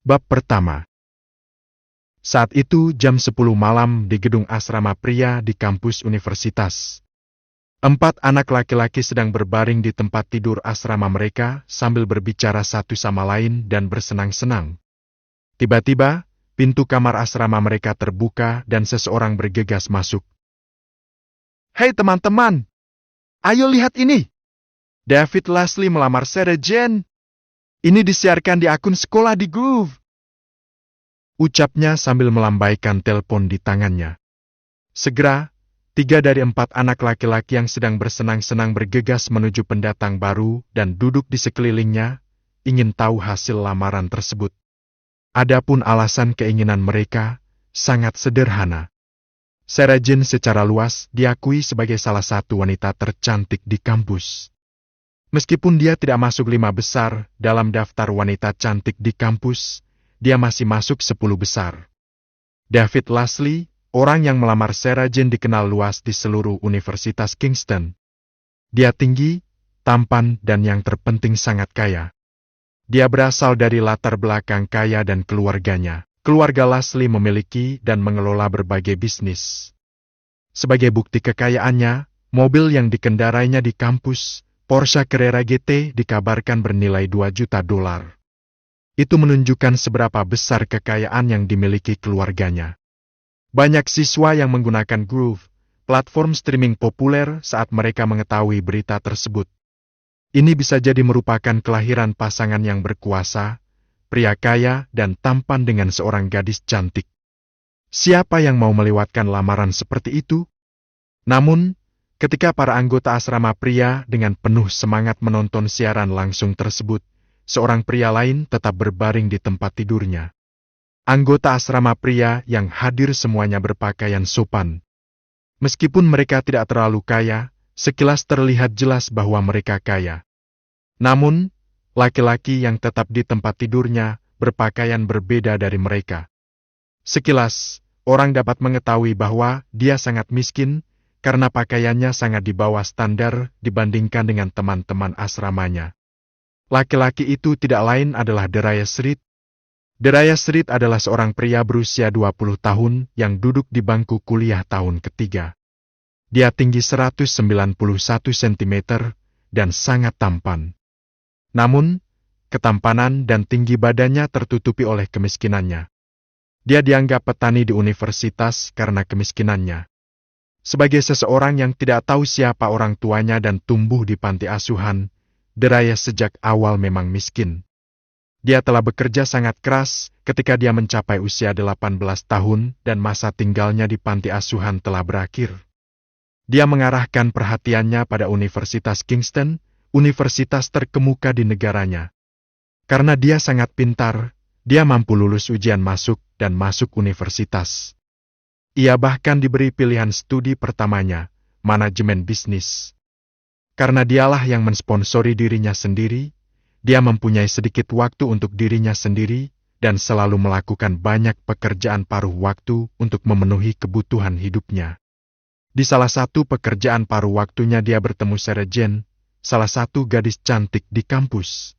Bab pertama. Saat itu jam 10 malam di gedung asrama pria di kampus universitas. 4 anak laki-laki sedang berbaring di tempat tidur asrama mereka sambil berbicara satu sama lain dan bersenang-senang. Tiba-tiba, pintu kamar asrama mereka terbuka dan seseorang bergegas masuk. "Hei teman-teman, ayo lihat ini. David Leslie melamar Sarah Jane. Ini disiarkan di akun sekolah di Groove," ucapnya sambil melambaikan telepon di tangannya. Segera, 3 dari 4 anak laki-laki yang sedang bersenang-senang bergegas menuju pendatang baru dan duduk di sekelilingnya, ingin tahu hasil lamaran tersebut. Adapun alasan keinginan mereka sangat sederhana. Sarah Jane secara luas diakui sebagai salah satu wanita tercantik di kampus. Meskipun dia tidak masuk 5 besar dalam daftar wanita cantik di kampus, dia masih masuk 10 besar. David Leslie, orang yang melamar Sarah Jane, dikenal luas di seluruh Universitas Kingston. Dia tinggi, tampan, dan yang terpenting sangat kaya. Dia berasal dari latar belakang kaya dan keluarganya. Keluarga Leslie memiliki dan mengelola berbagai bisnis. Sebagai bukti kekayaannya, mobil yang dikendarainya di kampus, Porsche Carrera GT, dikabarkan bernilai $2 juta. Itu menunjukkan seberapa besar kekayaan yang dimiliki keluarganya. Banyak siswa yang menggunakan Groove, platform streaming populer, saat mereka mengetahui berita tersebut. Ini bisa jadi merupakan kelahiran pasangan yang berkuasa, pria kaya dan tampan dengan seorang gadis cantik. Siapa yang mau melewatkan lamaran seperti itu? Namun, ketika para anggota asrama pria dengan penuh semangat menonton siaran langsung tersebut, seorang pria lain tetap berbaring di tempat tidurnya. Anggota asrama pria yang hadir semuanya berpakaian sopan. Meskipun mereka tidak terlalu kaya, sekilas terlihat jelas bahwa mereka kaya. Namun, laki-laki yang tetap di tempat tidurnya berpakaian berbeda dari mereka. Sekilas, orang dapat mengetahui bahwa dia sangat miskin, karena pakaiannya sangat di bawah standar dibandingkan dengan teman-teman asramanya. Laki-laki itu tidak lain adalah Darius Reed. Darius Reed adalah seorang pria berusia 20 tahun yang duduk di bangku kuliah tahun ketiga. Dia tinggi 191 cm dan sangat tampan. Namun, ketampanan dan tinggi badannya tertutupi oleh kemiskinannya. Dia dianggap petani di universitas karena kemiskinannya. Sebagai seseorang yang tidak tahu siapa orang tuanya dan tumbuh di panti asuhan, Darius sejak awal memang miskin. Dia telah bekerja sangat keras ketika dia mencapai usia 18 tahun dan masa tinggalnya di panti asuhan telah berakhir. Dia mengarahkan perhatiannya pada Universitas Kingston, universitas terkemuka di negaranya. Karena dia sangat pintar, dia mampu lulus ujian masuk dan masuk universitas. Ia bahkan diberi pilihan studi pertamanya, manajemen bisnis. Karena dialah yang mensponsori dirinya sendiri, dia mempunyai sedikit waktu untuk dirinya sendiri dan selalu melakukan banyak pekerjaan paruh waktu untuk memenuhi kebutuhan hidupnya. Di salah satu pekerjaan paruh waktunya dia bertemu Sarah Jane, salah satu gadis cantik di kampus.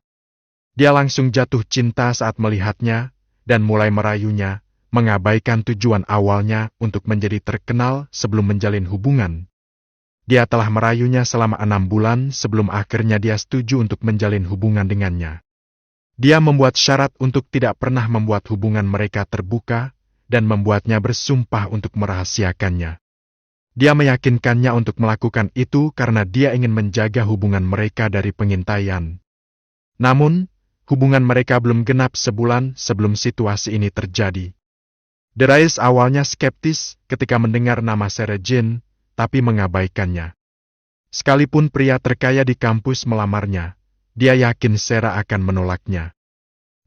Dia langsung jatuh cinta saat melihatnya dan mulai merayunya, mengabaikan tujuan awalnya untuk menjadi terkenal sebelum menjalin hubungan. Dia telah merayunya selama 6 bulan sebelum akhirnya dia setuju untuk menjalin hubungan dengannya. Dia membuat syarat untuk tidak pernah membuat hubungan mereka terbuka dan membuatnya bersumpah untuk merahasiakannya. Dia meyakinkannya untuk melakukan itu karena dia ingin menjaga hubungan mereka dari pengintaian. Namun, hubungan mereka belum genap sebulan sebelum situasi ini terjadi. Darius awalnya skeptis ketika mendengar nama Sarah Jane, tapi mengabaikannya. Sekalipun pria terkaya di kampus melamarnya, dia yakin Sarah akan menolaknya.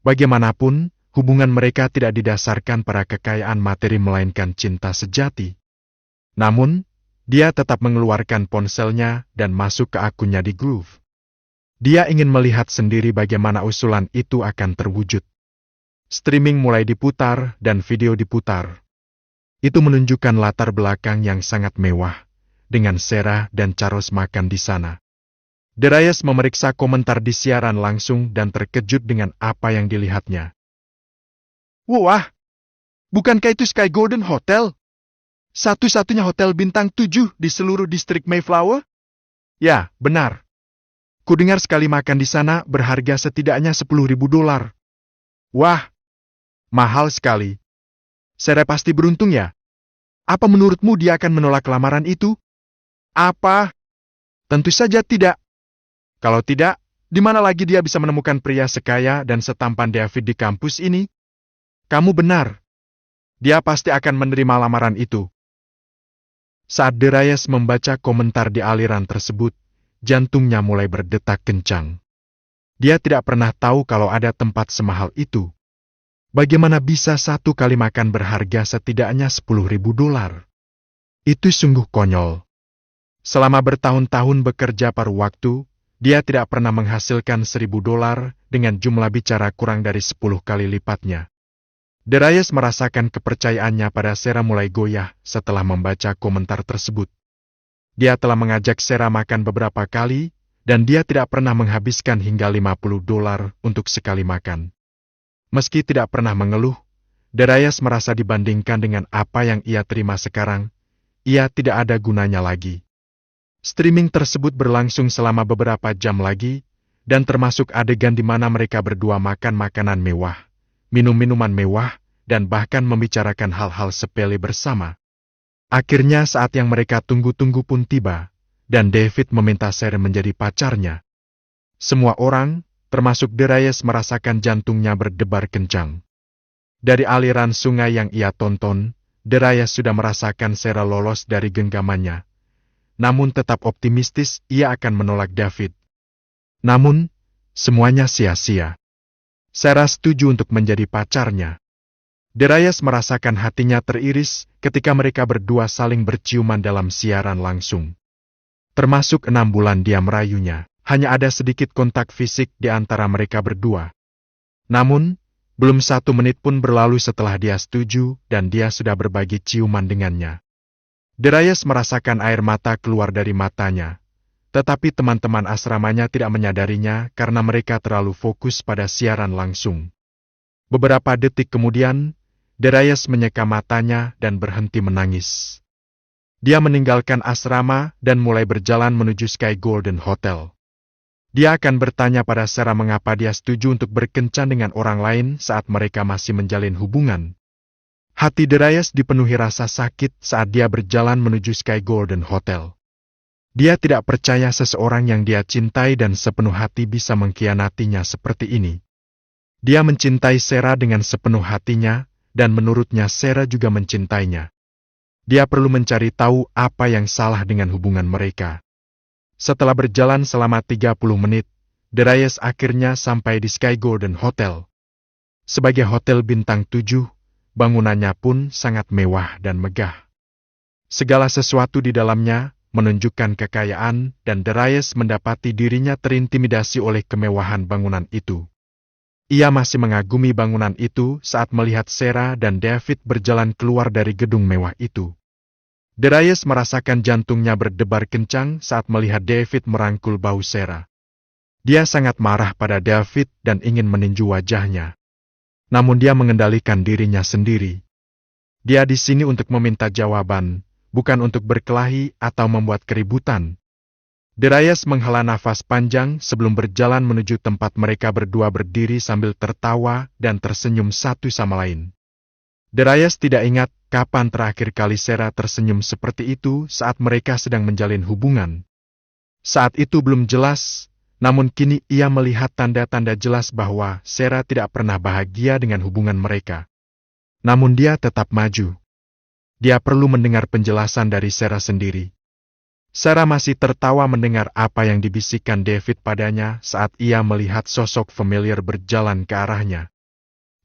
Bagaimanapun, hubungan mereka tidak didasarkan pada kekayaan materi melainkan cinta sejati. Namun, dia tetap mengeluarkan ponselnya dan masuk ke akunnya di Groove. Dia ingin melihat sendiri bagaimana usulan itu akan terwujud. Streaming mulai diputar dan video diputar. Itu menunjukkan latar belakang yang sangat mewah, dengan Sarah dan Charles makan di sana. Darius memeriksa komentar di siaran langsung dan terkejut dengan apa yang dilihatnya. Wah, bukankah itu Sky Golden Hotel? Satu-satunya hotel bintang 7 di seluruh distrik Mayflower? Ya, benar. Kudengar sekali makan di sana berharga setidaknya $10.000. Wah, mahal sekali. Sarah pasti beruntung ya. Apa menurutmu dia akan menolak lamaran itu? Apa? Tentu saja tidak. Kalau tidak, di mana lagi dia bisa menemukan pria sekaya dan setampan David di kampus ini? Kamu benar. Dia pasti akan menerima lamaran itu. Saat Darius membaca komentar di aliran tersebut, jantungnya mulai berdetak kencang. Dia tidak pernah tahu kalau ada tempat semahal itu. Bagaimana bisa satu kali makan berharga setidaknya $10.000? Itu sungguh konyol. Selama bertahun-tahun bekerja paruh waktu, dia tidak pernah menghasilkan $1.000 dengan jumlah bicara kurang dari 10 kali lipatnya. Darius merasakan kepercayaannya pada Sarah mulai goyah setelah membaca komentar tersebut. Dia telah mengajak Sarah makan beberapa kali, dan dia tidak pernah menghabiskan hingga $50 untuk sekali makan. Meski tidak pernah mengeluh, Darius merasa dibandingkan dengan apa yang ia terima sekarang, ia tidak ada gunanya lagi. Streaming tersebut berlangsung selama beberapa jam lagi, dan termasuk adegan di mana mereka berdua makan makanan mewah, minum minuman mewah, dan bahkan membicarakan hal-hal sepele bersama. Akhirnya saat yang mereka tunggu-tunggu pun tiba, dan David meminta Sarah menjadi pacarnya. Semua orang, termasuk Darius, merasakan jantungnya berdebar kencang. Dari aliran sungai yang ia tonton, Darius sudah merasakan Sarah lolos dari genggamannya. Namun tetap optimistis ia akan menolak David. Namun, semuanya sia-sia. Sarah setuju untuk menjadi pacarnya. Darius merasakan hatinya teriris ketika mereka berdua saling berciuman dalam siaran langsung. Termasuk 6 bulan dia merayunya, hanya ada sedikit kontak fisik di antara mereka berdua. Namun, belum 1 menit pun berlalu setelah dia setuju dan dia sudah berbagi ciuman dengannya. Darius merasakan air mata keluar dari matanya, tetapi teman-teman asramanya tidak menyadarinya karena mereka terlalu fokus pada siaran langsung. Beberapa detik kemudian, Darius menyeka matanya dan berhenti menangis. Dia meninggalkan asrama dan mulai berjalan menuju Sky Golden Hotel. Dia akan bertanya pada Sarah mengapa dia setuju untuk berkencan dengan orang lain saat mereka masih menjalin hubungan. Hati Darius dipenuhi rasa sakit saat dia berjalan menuju Sky Golden Hotel. Dia tidak percaya seseorang yang dia cintai dan sepenuh hati bisa mengkhianatinya seperti ini. Dia mencintai Sarah dengan sepenuh hatinya, dan menurutnya Sarah juga mencintainya. Dia perlu mencari tahu apa yang salah dengan hubungan mereka. Setelah berjalan selama 30 menit, Darius akhirnya sampai di Sky Golden Hotel. Sebagai hotel bintang 7, bangunannya pun sangat mewah dan megah. Segala sesuatu di dalamnya menunjukkan kekayaan dan Darius mendapati dirinya terintimidasi oleh kemewahan bangunan itu. Ia masih mengagumi bangunan itu saat melihat Sarah dan David berjalan keluar dari gedung mewah itu. Darius merasakan jantungnya berdebar kencang saat melihat David merangkul bahu Sarah. Dia sangat marah pada David dan ingin meninju wajahnya. Namun dia mengendalikan dirinya sendiri. Dia di sini untuk meminta jawaban, bukan untuk berkelahi atau membuat keributan. Darius menghela nafas panjang sebelum berjalan menuju tempat mereka berdua berdiri sambil tertawa dan tersenyum satu sama lain. Darius tidak ingat kapan terakhir kali Sarah tersenyum seperti itu saat mereka sedang menjalin hubungan. Saat itu belum jelas, namun kini ia melihat tanda-tanda jelas bahwa Sarah tidak pernah bahagia dengan hubungan mereka. Namun dia tetap maju. Dia perlu mendengar penjelasan dari Sarah sendiri. Sarah masih tertawa mendengar apa yang dibisikkan David padanya saat ia melihat sosok familiar berjalan ke arahnya.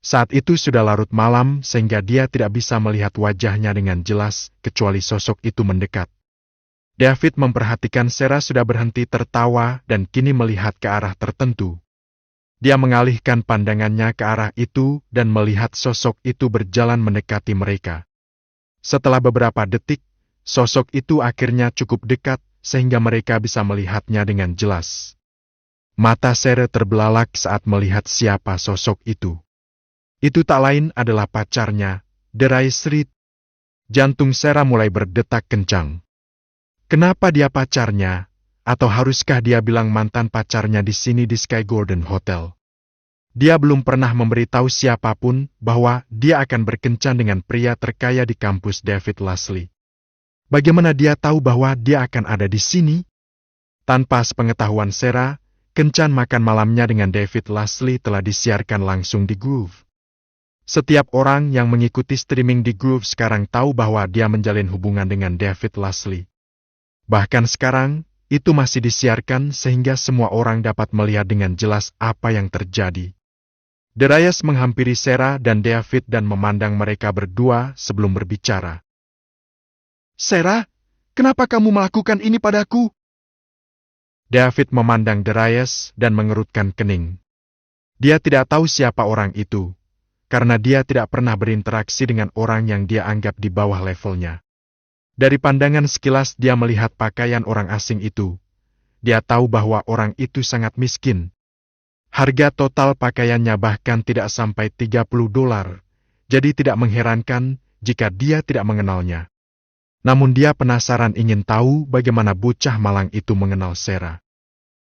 Saat itu sudah larut malam sehingga dia tidak bisa melihat wajahnya dengan jelas kecuali sosok itu mendekat. David memperhatikan Sarah sudah berhenti tertawa dan kini melihat ke arah tertentu. Dia mengalihkan pandangannya ke arah itu dan melihat sosok itu berjalan mendekati mereka. Setelah beberapa detik, sosok itu akhirnya cukup dekat sehingga mereka bisa melihatnya dengan jelas. Mata Sarah terbelalak saat melihat siapa sosok itu. Itu tak lain adalah pacarnya, Darius Reed. Jantung Sarah mulai berdetak kencang. Kenapa dia pacarnya? Atau haruskah dia bilang mantan pacarnya di sini di Sky Garden Hotel? Dia belum pernah memberitahu siapapun bahwa dia akan berkencan dengan pria terkaya di kampus, David Leslie. Bagaimana dia tahu bahwa dia akan ada di sini? Tanpa sepengetahuan Sarah, kencan makan malamnya dengan David Leslie telah disiarkan langsung di Groove. Setiap orang yang mengikuti streaming di Groove sekarang tahu bahwa dia menjalin hubungan dengan David Leslie. Bahkan sekarang, itu masih disiarkan sehingga semua orang dapat melihat dengan jelas apa yang terjadi. Darius menghampiri Sarah dan David dan memandang mereka berdua sebelum berbicara. Sarah, kenapa kamu melakukan ini padaku? David memandang Darius dan mengerutkan kening. Dia tidak tahu siapa orang itu, karena dia tidak pernah berinteraksi dengan orang yang dia anggap di bawah levelnya. Dari pandangan sekilas dia melihat pakaian orang asing itu. Dia tahu bahwa orang itu sangat miskin. Harga total pakaiannya bahkan tidak sampai $30, jadi tidak mengherankan jika dia tidak mengenalnya. Namun dia penasaran ingin tahu bagaimana bocah malang itu mengenal Sarah.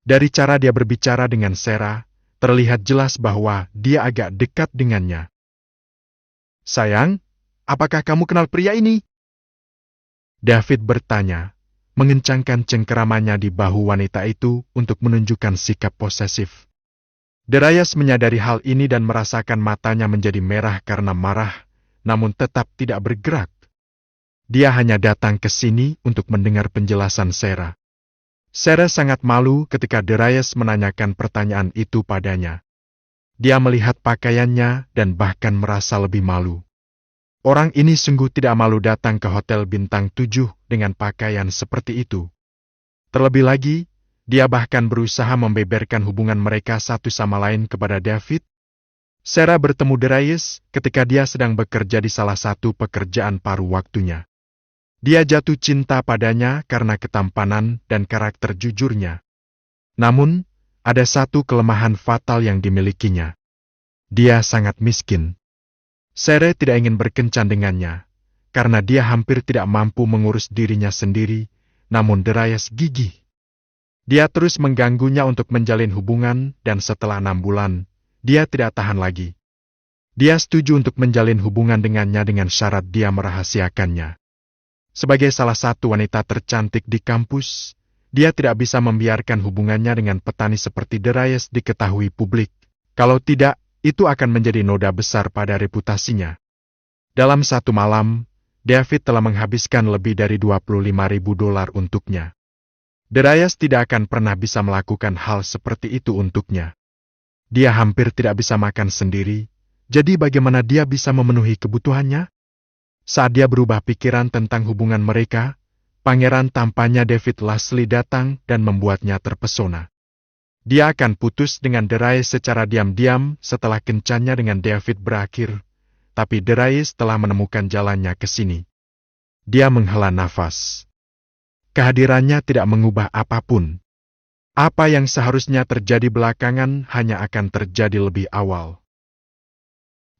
Dari cara dia berbicara dengan Sarah, terlihat jelas bahwa dia agak dekat dengannya. Sayang, apakah kamu kenal pria ini? David bertanya, mengencangkan cengkeramannya di bahu wanita itu untuk menunjukkan sikap posesif. Darius menyadari hal ini dan merasakan matanya menjadi merah karena marah, namun tetap tidak bergerak. Dia hanya datang ke sini untuk mendengar penjelasan Sarah. Sarah sangat malu ketika Darius menanyakan pertanyaan itu padanya. Dia melihat pakaiannya dan bahkan merasa lebih malu. Orang ini sungguh tidak malu datang ke hotel bintang 7 dengan pakaian seperti itu. Terlebih lagi, dia bahkan berusaha membeberkan hubungan mereka satu sama lain kepada David. Sarah bertemu Darius ketika dia sedang bekerja di salah satu pekerjaan paruh waktunya. Dia jatuh cinta padanya karena ketampanan dan karakter jujurnya. Namun, ada satu kelemahan fatal yang dimilikinya. Dia sangat miskin. Sarah tidak ingin berkencan dengannya, karena dia hampir tidak mampu mengurus dirinya sendiri, namun Darius gigih. Dia terus mengganggunya untuk menjalin hubungan dan setelah 6 bulan, dia tidak tahan lagi. Dia setuju untuk menjalin hubungan dengannya dengan syarat dia merahasiakannya. Sebagai salah satu wanita tercantik di kampus, dia tidak bisa membiarkan hubungannya dengan petani seperti Darius diketahui publik. Kalau tidak, itu akan menjadi noda besar pada reputasinya. Dalam satu malam, David telah menghabiskan lebih dari $25.000 untuknya. Darius tidak akan pernah bisa melakukan hal seperti itu untuknya. Dia hampir tidak bisa makan sendiri, jadi bagaimana dia bisa memenuhi kebutuhannya? Saat dia berubah pikiran tentang hubungan mereka, pangeran tampannya David Leslie datang dan membuatnya terpesona. Dia akan putus dengan Darius secara diam-diam setelah kencannya dengan David berakhir, tapi Darius telah menemukan jalannya ke sini. Dia menghela nafas. Kehadirannya tidak mengubah apapun. Apa yang seharusnya terjadi belakangan hanya akan terjadi lebih awal.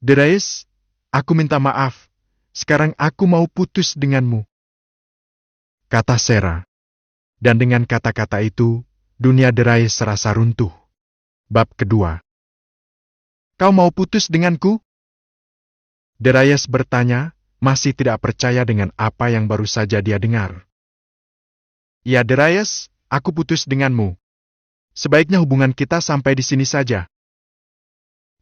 Darius, aku minta maaf. Sekarang aku mau putus denganmu, kata Sarah. Dan dengan kata-kata itu, dunia Darius serasa runtuh. Bab kedua. Kau mau putus denganku? Darius bertanya, masih tidak percaya dengan apa yang baru saja dia dengar. Ya Darius, aku putus denganmu. Sebaiknya hubungan kita sampai di sini saja.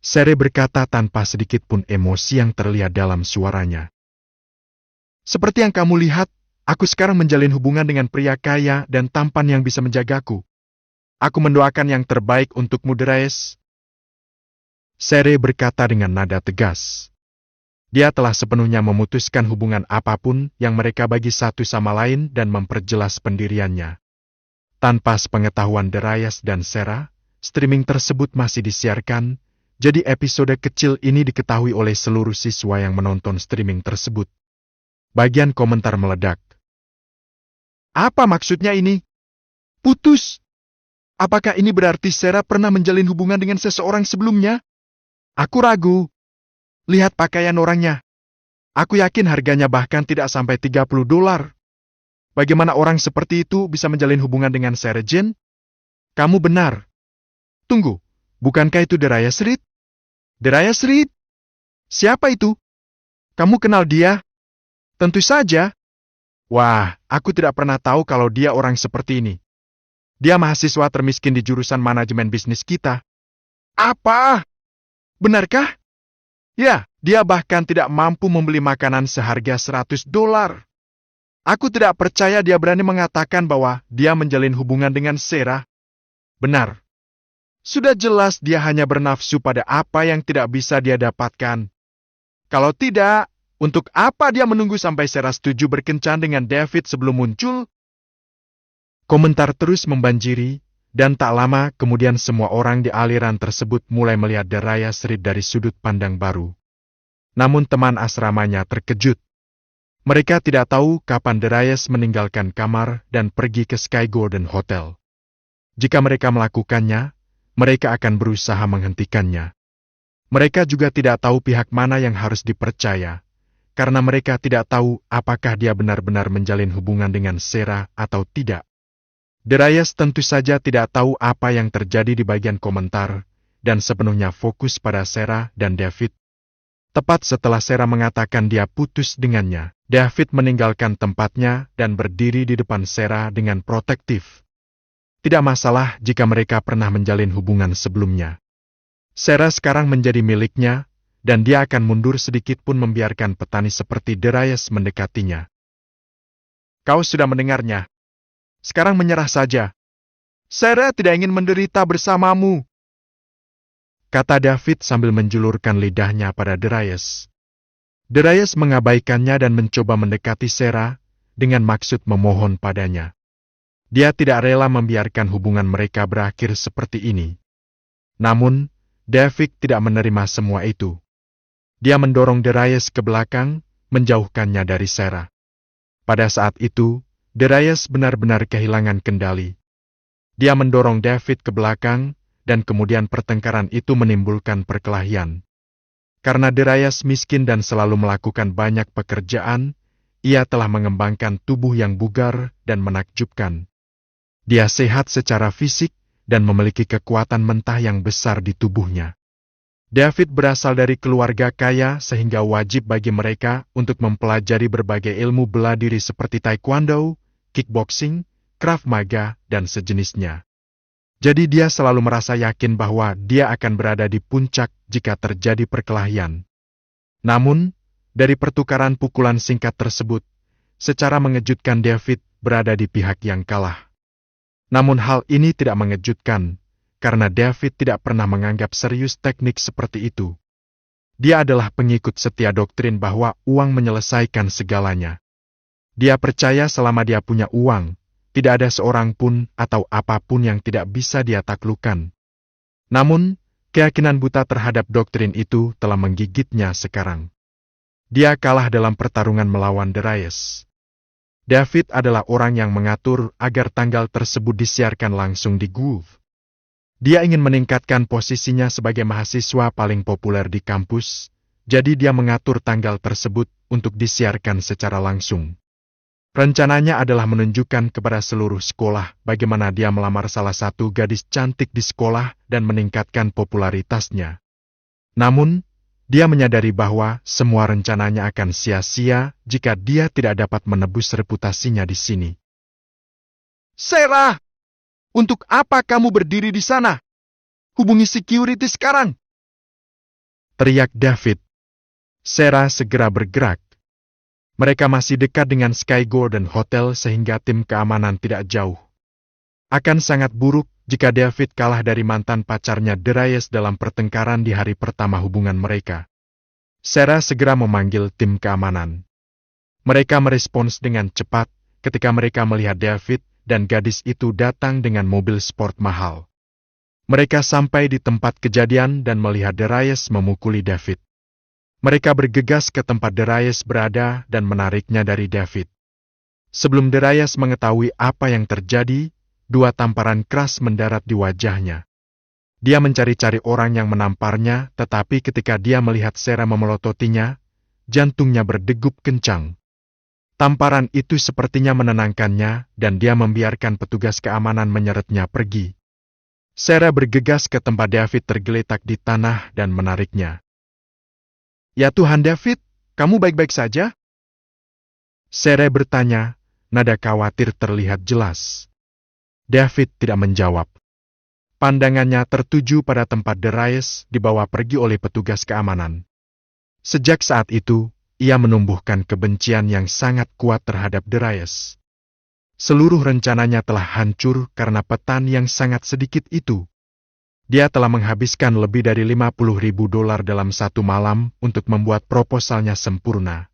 Sarah berkata tanpa sedikit pun emosi yang terlihat dalam suaranya. Seperti yang kamu lihat, aku sekarang menjalin hubungan dengan pria kaya dan tampan yang bisa menjagaku. Aku mendoakan yang terbaik untukmu, Darius. Sarah berkata dengan nada tegas. Dia telah sepenuhnya memutuskan hubungan apapun yang mereka bagi satu sama lain dan memperjelas pendiriannya. Tanpa sepengetahuan Darius dan Sarah, streaming tersebut masih disiarkan, jadi episode kecil ini diketahui oleh seluruh siswa yang menonton streaming tersebut. Bagian komentar meledak. Apa maksudnya ini? Putus? Apakah ini berarti Sarah pernah menjalin hubungan dengan seseorang sebelumnya? Aku ragu. Lihat pakaian orangnya. Aku yakin harganya bahkan tidak sampai $30. Bagaimana orang seperti itu bisa menjalin hubungan dengan Sarah Jane? Kamu benar. Tunggu, bukankah itu Darius Reed? Darius Reed? Siapa itu? Kamu kenal dia? Tentu saja. Wah, aku tidak pernah tahu kalau dia orang seperti ini. Dia mahasiswa termiskin di jurusan manajemen bisnis kita. Apa? Benarkah? Ya, dia bahkan tidak mampu membeli makanan seharga $100. Aku tidak percaya dia berani mengatakan bahwa dia menjalin hubungan dengan Sarah. Benar. Sudah jelas dia hanya bernafsu pada apa yang tidak bisa dia dapatkan. Kalau tidak, untuk apa dia menunggu sampai Sarah setuju berkencan dengan David sebelum muncul? Komentar terus membanjiri, dan tak lama kemudian semua orang di aliran tersebut mulai melihat Darius Reed dari sudut pandang baru. Namun teman asramanya terkejut. Mereka tidak tahu kapan Darius meninggalkan kamar dan pergi ke Sky Garden Hotel. Jika mereka melakukannya, mereka akan berusaha menghentikannya. Mereka juga tidak tahu pihak mana yang harus dipercaya, karena mereka tidak tahu apakah dia benar-benar menjalin hubungan dengan Sarah atau tidak. Darius tentu saja tidak tahu apa yang terjadi di bagian komentar, dan sepenuhnya fokus pada Sarah dan David. Tepat setelah Sarah mengatakan dia putus dengannya, David meninggalkan tempatnya dan berdiri di depan Sarah dengan protektif. Tidak masalah jika mereka pernah menjalin hubungan sebelumnya. Sarah sekarang menjadi miliknya, dan dia akan mundur sedikit pun membiarkan petani seperti Darius mendekatinya. Kau sudah mendengarnya. Sekarang menyerah saja. Sarah tidak ingin menderita bersamamu, kata David sambil menjulurkan lidahnya pada Darius. Darius mengabaikannya dan mencoba mendekati Sarah dengan maksud memohon padanya. Dia tidak rela membiarkan hubungan mereka berakhir seperti ini. Namun, David tidak menerima semua itu. Dia mendorong Darius ke belakang, menjauhkannya dari Sarah. Pada saat itu, Darius benar-benar kehilangan kendali. Dia mendorong David ke belakang, dan kemudian pertengkaran itu menimbulkan perkelahian. Karena Darius miskin dan selalu melakukan banyak pekerjaan, ia telah mengembangkan tubuh yang bugar dan menakjubkan. Dia sehat secara fisik dan memiliki kekuatan mentah yang besar di tubuhnya. David berasal dari keluarga kaya sehingga wajib bagi mereka untuk mempelajari berbagai ilmu bela diri seperti taekwondo, kickboxing, krav maga, dan sejenisnya. Jadi dia selalu merasa yakin bahwa dia akan berada di puncak jika terjadi perkelahian. Namun, dari pertukaran pukulan singkat tersebut, secara mengejutkan David berada di pihak yang kalah. Namun hal ini tidak mengejutkan, karena David tidak pernah menganggap serius teknik seperti itu. Dia adalah pengikut setia doktrin bahwa uang menyelesaikan segalanya. Dia percaya selama dia punya uang, tidak ada seorang pun atau apapun yang tidak bisa dia taklukkan. Namun, keyakinan buta terhadap doktrin itu telah menggigitnya sekarang. Dia kalah dalam pertarungan melawan Darius. David adalah orang yang mengatur agar tanggal tersebut disiarkan langsung di Groove. Dia ingin meningkatkan posisinya sebagai mahasiswa paling populer di kampus, jadi dia mengatur tanggal tersebut untuk disiarkan secara langsung. Rencananya adalah menunjukkan kepada seluruh sekolah bagaimana dia melamar salah satu gadis cantik di sekolah dan meningkatkan popularitasnya. Namun, dia menyadari bahwa semua rencananya akan sia-sia jika dia tidak dapat menebus reputasinya di sini. Sarah! Untuk apa kamu berdiri di sana? Hubungi security sekarang! Teriak David. Sarah segera bergerak. Mereka masih dekat dengan Sky Garden Hotel sehingga tim keamanan tidak jauh. Akan sangat buruk jika David kalah dari mantan pacarnya Darius dalam pertengkaran di hari pertama hubungan mereka. Sarah segera memanggil tim keamanan. Mereka merespons dengan cepat ketika mereka melihat David dan gadis itu datang dengan mobil sport mahal. Mereka sampai di tempat kejadian dan melihat Darius memukuli David. Mereka bergegas ke tempat Darius berada dan menariknya dari David. Sebelum Darius mengetahui apa yang terjadi, 2 tamparan keras mendarat di wajahnya. Dia mencari-cari orang yang menamparnya, tetapi ketika dia melihat Sarah memelototinya, jantungnya berdegup kencang. Tamparan itu sepertinya menenangkannya, dan dia membiarkan petugas keamanan menyeretnya pergi. Sarah bergegas ke tempat David tergeletak di tanah dan menariknya. "Ya Tuhan David, kamu baik-baik saja?" Sarah bertanya, nada khawatir terlihat jelas. David tidak menjawab. Pandangannya tertuju pada tempat Darius dibawa pergi oleh petugas keamanan. Sejak saat itu, ia menumbuhkan kebencian yang sangat kuat terhadap Darius. Seluruh rencananya telah hancur karena petan yang sangat sedikit itu. Dia telah menghabiskan lebih dari $50.000 dalam satu malam untuk membuat proposalnya sempurna.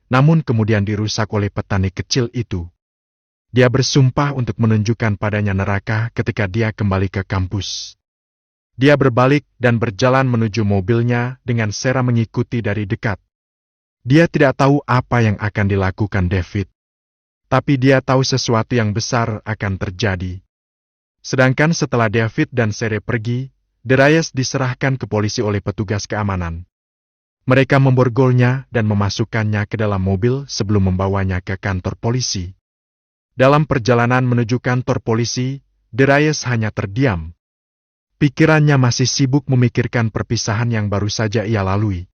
Namun kemudian dirusak oleh petani kecil itu. Dia bersumpah untuk menunjukkan padanya neraka ketika dia kembali ke kampus. Dia berbalik dan berjalan menuju mobilnya dengan Sarah mengikuti dari dekat. Dia tidak tahu apa yang akan dilakukan David. Tapi dia tahu sesuatu yang besar akan terjadi. Sedangkan setelah David dan Sarah pergi, Darius diserahkan ke polisi oleh petugas keamanan. Mereka memborgolnya dan memasukkannya ke dalam mobil sebelum membawanya ke kantor polisi. Dalam perjalanan menuju kantor polisi, Darius hanya terdiam. Pikirannya masih sibuk memikirkan perpisahan yang baru saja ia lalui.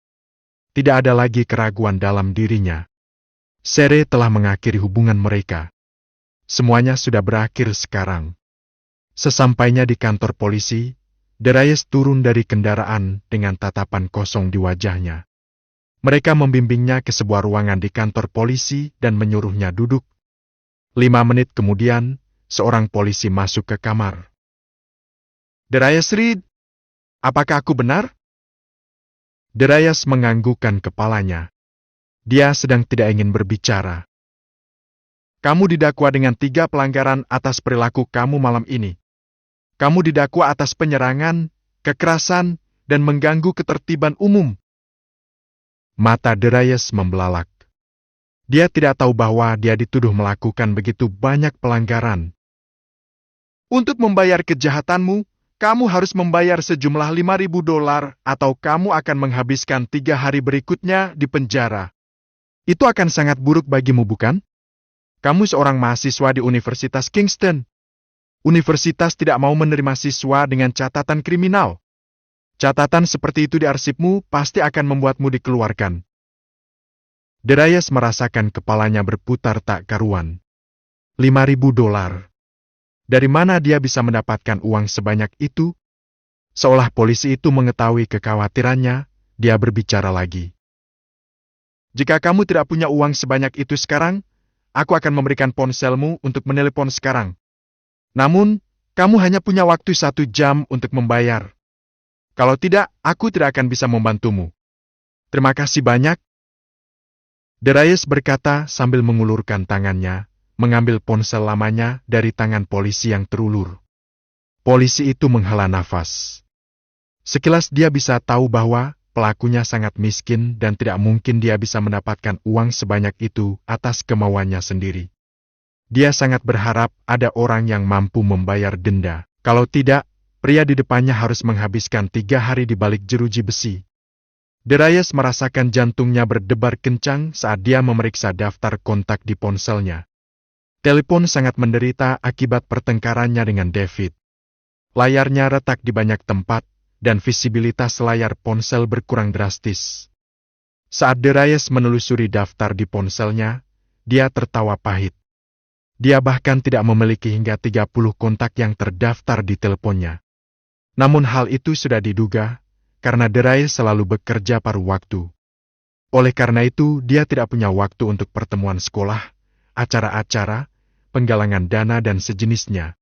Tidak ada lagi keraguan dalam dirinya. Sarah telah mengakhiri hubungan mereka. Semuanya sudah berakhir sekarang. Sesampainya di kantor polisi, Darius turun dari kendaraan dengan tatapan kosong di wajahnya. Mereka membimbingnya ke sebuah ruangan di kantor polisi dan menyuruhnya duduk. 5 menit kemudian, seorang polisi masuk ke kamar. "Darius Reed, apakah aku benar?" Darius menganggukkan kepalanya. Dia sedang tidak ingin berbicara. "Kamu didakwa dengan 3 pelanggaran atas perilaku kamu malam ini. Kamu didakwa atas penyerangan, kekerasan, dan mengganggu ketertiban umum." Mata Darius membelalak. Dia tidak tahu bahwa dia dituduh melakukan begitu banyak pelanggaran. "Untuk membayar kejahatanmu, kamu harus membayar sejumlah $5.000 atau kamu akan menghabiskan 3 hari berikutnya di penjara. Itu akan sangat buruk bagimu, bukan? Kamu seorang mahasiswa di Universitas Kingston. Universitas tidak mau menerima siswa dengan catatan kriminal. Catatan seperti itu di arsipmu pasti akan membuatmu dikeluarkan." Darius merasakan kepalanya berputar tak karuan. $5.000. Dari mana dia bisa mendapatkan uang sebanyak itu? Seolah polisi itu mengetahui kekhawatirannya, dia berbicara lagi. "Jika kamu tidak punya uang sebanyak itu sekarang, aku akan memberikan ponselmu untuk menelepon sekarang. Namun, kamu hanya punya waktu 1 jam untuk membayar. Kalau tidak, aku tidak akan bisa membantumu. Terima kasih banyak." Darius berkata sambil mengulurkan tangannya, mengambil ponsel lamanya dari tangan polisi yang terulur. Polisi itu menghela nafas. Sekilas dia bisa tahu bahwa pelakunya sangat miskin dan tidak mungkin dia bisa mendapatkan uang sebanyak itu atas kemauannya sendiri. Dia sangat berharap ada orang yang mampu membayar denda. Kalau tidak, pria di depannya harus menghabiskan 3 hari di balik jeruji besi. Darius merasakan jantungnya berdebar kencang saat dia memeriksa daftar kontak di ponselnya. Telepon sangat menderita akibat pertengkarannya dengan David. Layarnya retak di banyak tempat, dan visibilitas layar ponsel berkurang drastis. Saat Darius menelusuri daftar di ponselnya, dia tertawa pahit. Dia bahkan tidak memiliki hingga 30 kontak yang terdaftar di teleponnya. Namun hal itu sudah diduga, karena Darius selalu bekerja paruh waktu. Oleh karena itu, dia tidak punya waktu untuk pertemuan sekolah, acara-acara, penggalangan dana dan sejenisnya.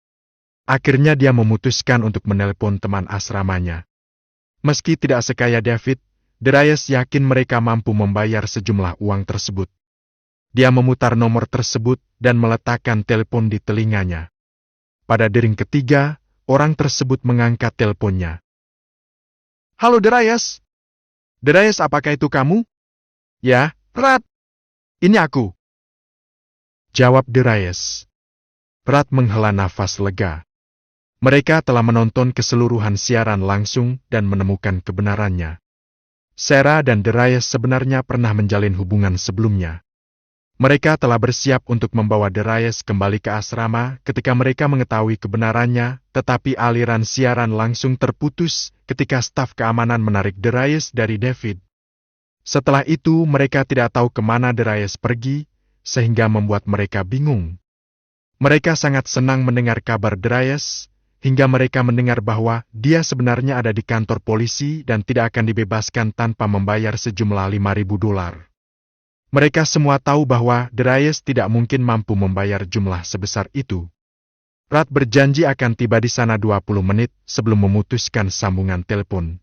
Akhirnya dia memutuskan untuk menelepon teman asramanya. Meski tidak sekaya David, Darius yakin mereka mampu membayar sejumlah uang tersebut. Dia memutar nomor tersebut dan meletakkan telepon di telinganya. Pada dering ketiga, orang tersebut mengangkat teleponnya. "Halo Darius. Darius, apakah itu kamu?" "Ya, Rat. Ini aku." Jawab Darius. Rat menghela nafas lega. Mereka telah menonton keseluruhan siaran langsung dan menemukan kebenarannya. Sarah dan Darius sebenarnya pernah menjalin hubungan sebelumnya. Mereka telah bersiap untuk membawa Darius kembali ke asrama ketika mereka mengetahui kebenarannya, tetapi aliran siaran langsung terputus ketika staf keamanan menarik Darius dari David. Setelah itu mereka tidak tahu kemana Darius pergi, sehingga membuat mereka bingung. Mereka sangat senang mendengar kabar Darius, hingga mereka mendengar bahwa dia sebenarnya ada di kantor polisi dan tidak akan dibebaskan tanpa membayar sejumlah $5.000. Mereka semua tahu bahwa Darius tidak mungkin mampu membayar jumlah sebesar itu. Rat berjanji akan tiba di sana 20 menit sebelum memutuskan sambungan telepon.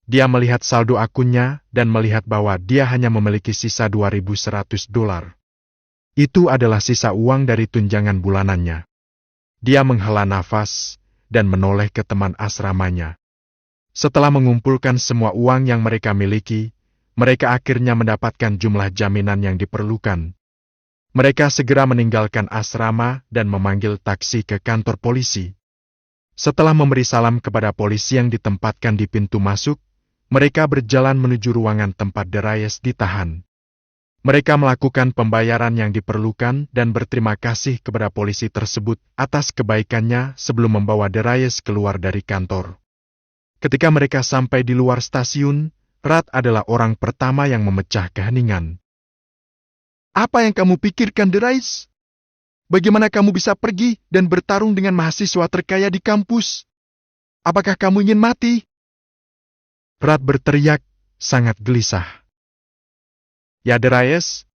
Dia melihat saldo akunnya dan melihat bahwa dia hanya memiliki sisa $2.100. Itu adalah sisa uang dari tunjangan bulanannya. Dia menghela nafas dan menoleh ke teman asramanya. Setelah mengumpulkan semua uang yang mereka miliki, mereka akhirnya mendapatkan jumlah jaminan yang diperlukan. Mereka segera meninggalkan asrama dan memanggil taksi ke kantor polisi. Setelah memberi salam kepada polisi yang ditempatkan di pintu masuk, mereka berjalan menuju ruangan tempat Darius ditahan. Mereka melakukan pembayaran yang diperlukan dan berterima kasih kepada polisi tersebut atas kebaikannya sebelum membawa Darius keluar dari kantor. Ketika mereka sampai di luar stasiun, Rat adalah orang pertama yang memecah keheningan. "Apa yang kamu pikirkan, Darius? Bagaimana kamu bisa pergi dan bertarung dengan mahasiswa terkaya di kampus? Apakah kamu ingin mati?" Rat berteriak, sangat gelisah. "Ya Darius,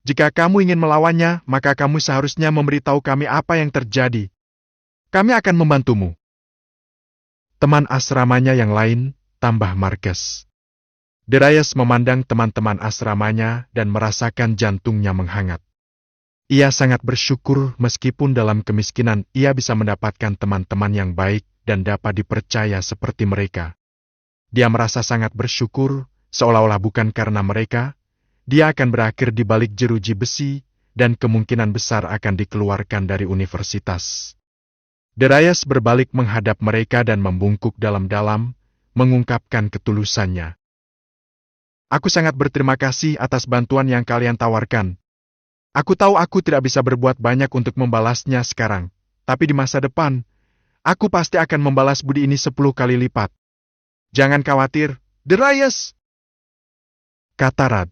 jika kamu ingin melawannya, maka kamu seharusnya memberitahu kami apa yang terjadi. Kami akan membantumu." Teman asramanya yang lain, tambah Marcus. Darius memandang teman-teman asramanya dan merasakan jantungnya menghangat. Ia sangat bersyukur meskipun dalam kemiskinan ia bisa mendapatkan teman-teman yang baik dan dapat dipercaya seperti mereka. Dia merasa sangat bersyukur, seolah-olah bukan karena mereka, dia akan berakhir di balik jeruji besi dan kemungkinan besar akan dikeluarkan dari universitas. Darius berbalik menghadap mereka dan membungkuk dalam-dalam, mengungkapkan ketulusannya. "Aku sangat berterima kasih atas bantuan yang kalian tawarkan. Aku tahu aku tidak bisa berbuat banyak untuk membalasnya sekarang, tapi di masa depan, aku pasti akan membalas budi ini 10 kali lipat. Jangan khawatir, Darius," kata Rat.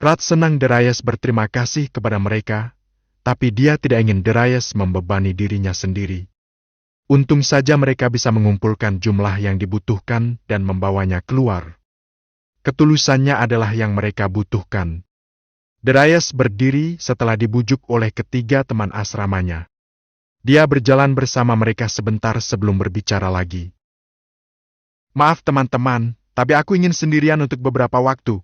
Rat senang Darius berterima kasih kepada mereka, tapi dia tidak ingin Darius membebani dirinya sendiri. Untung saja mereka bisa mengumpulkan jumlah yang dibutuhkan dan membawanya keluar. Ketulusannya adalah yang mereka butuhkan. Darius berdiri setelah dibujuk oleh ketiga teman asramanya. Dia berjalan bersama mereka sebentar sebelum berbicara lagi. "Maaf teman-teman, tapi aku ingin sendirian untuk beberapa waktu."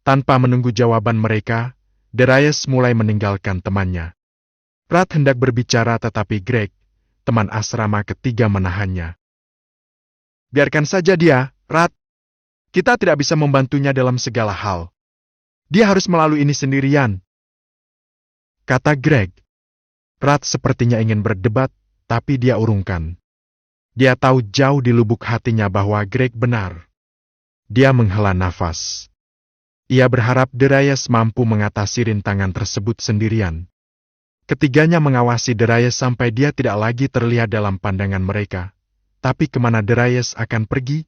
Tanpa menunggu jawaban mereka, Darius mulai meninggalkan temannya. Rat hendak berbicara tetapi Greg, teman asrama ketiga menahannya. "Biarkan saja dia, Rat. Kita tidak bisa membantunya dalam segala hal. Dia harus melalui ini sendirian," kata Greg. Rat sepertinya ingin berdebat, tapi dia urungkan. Dia tahu jauh di lubuk hatinya bahwa Greg benar. Dia menghela nafas. Ia berharap Darius mampu mengatasi rintangan tersebut sendirian. Ketiganya mengawasi Darius sampai dia tidak lagi terlihat dalam pandangan mereka. Tapi kemana Darius akan pergi?